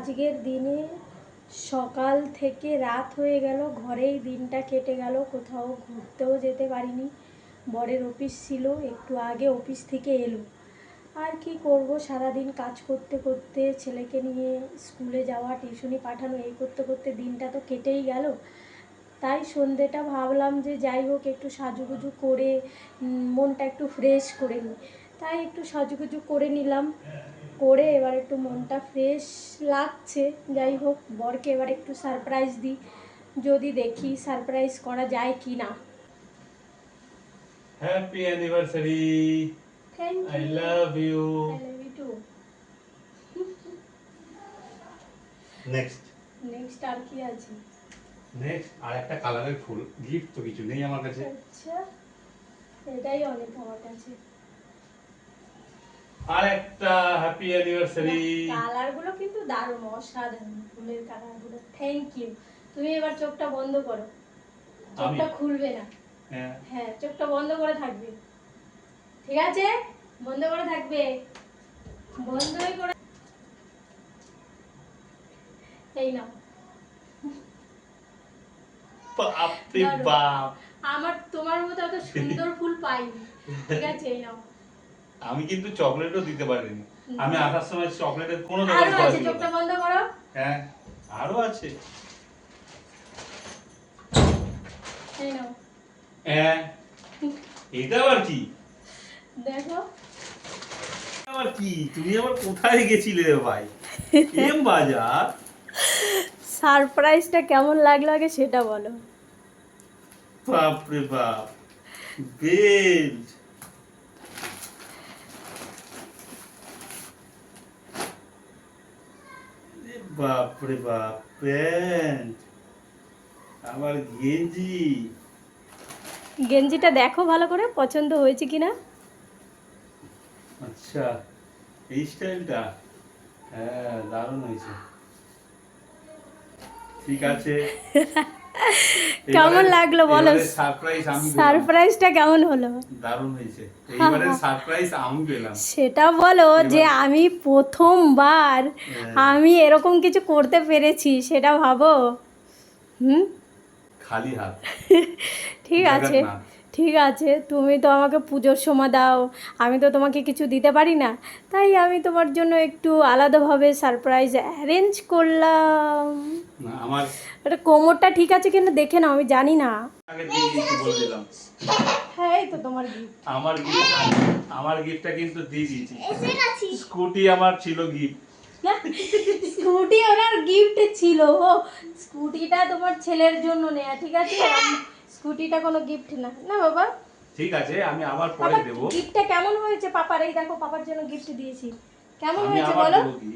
আজকের দিনে সকাল থেকে রাত হয়ে গেল, ঘরেই দিনটা কেটে গেল, কোথাও ঘুরতেও যেতে পারিনি। বরের অফিস ছিল, একটু আগে অফিস থেকে এলো। আর কি করব, সারাদিন কাজ করতে করতে ছেলেকে নিয়ে স্কুলে যাওয়া, টিউশনি পাঠানো, এই করতে করতে দিনটা তো কেটেই গেল। তাই সন্ধেটা ভাবলাম যে যাই হোক একটু সাজুগুজু করে মনটা একটু ফ্রেশ করে নিই। তাই একটু সাজুগুজু করে নিলাম, করে এবার একটু মনটা ফ্রেশ লাগছে। যাই হোক, বরকে এবার একটু সারপ্রাইজ দিই, যদি দেখি সারপ্রাইজ করা যায় কি না। Happy anniversary. Thank you, I love you. I love you too. Next আর কি আছে? নেক্সট আর একটা কালারের ফুল। গিফট তো কিছু নেই আমার কাছে। আচ্ছা, এটাই অনেক আমার কাছে। আর একটা হ্যাপি অ্যানিভার্সারি। কালারগুলো কিন্তু দারুণ, অসাধারণ ফুলের কালারগুলো। Thank you. তুমি এবার চোখটা বন্ধ করো, চোখটা খুলবে না। হ্যাঁ, চোখটা বন্ধ করে থাকবে, ঠিক আছে? বন্ধ করে থাকবে, বন্ধই করে। এই নাও। বাপ রে বাপ, আমার তোমার মতো এত সুন্দর ফুল পাইনি, ঠিক আছে? এই নাও। আমি কিন্তু চকলেটও দিতে পারিনি। আমি আসার সময় চকলেটের কোনো দোকান আরো খোলা আছে, ছিল চোখটা না। বন্ধ করো। হ্যাঁ, আরো আছে। এই নাও। হ্যাঁ, এটা আবার কি? দেখো, আবার কি? তুমি আবার কোথায় গেছিলে রে ভাই? এম বাজার। সারপ্রাইজটা কেমন লাগলো আগে সেটা বলো। বাপ রে বাপ, বেল্ট। বাপ রে বাপ, প্যান্ট, আবার গেঞ্জি। গেঞ্জিটা দেখো ভালো করে, পছন্দ হয়েছে কিনা। আচ্ছা, এই স্টাইলটা, হ্যাঁ দারুণ হয়েছে। ঠিক আছে, কেমন লাগলো বলো, সারপ্রাইজ আমি পেলাম। সারপ্রাইজটা কেমন হলো? দারুণ হয়েছে। এইবারে সারপ্রাইজ আমি পেলাম। সেটা বলো, যে আমি প্রথমবার আমি এরকম কিছু করতে পেরেছি, সেটা ভাবো। হুম, খালি হাত। ঠিক আছে, ঠিক আছে। তুমি তো আমাকে পুজোর সময় দাও, আমি তো তোমাকে কিছু দিতে পারি না। তাই আমি তোমার জন্য একটু আলাদাভাবে সারপ্রাইজ অ্যারেঞ্জ করলাম। না, আমার এটা কোমরটা ঠিক আছে কিনা দেখে নাও, আমি জানি না। আগে দিয়ে দিয়েছি বলে দিলাম। হ্যাঁ, এই তো তোমার গিফট। আমার গিফটটা কিন্তু দিয়ে দিয়েছি। স্কুটি আমার ছিল গিফট। স্কুটি ওনার গিফট ছিল। ও, স্কুটিটা তোমার ছেলের জন্য নেয়া, ঠিক আছে? স্কুটিটা কোনো গিফট না, না বাবা। ঠিক আছে, আমি আবার পরে বাবা, দেব। গিফটটা কেমন হয়েছে পাপার? এই দেখো, পাপার জন্য গিফট দিয়েছি, কেমন আমি হয়েছে আবার বলো। দেব কি?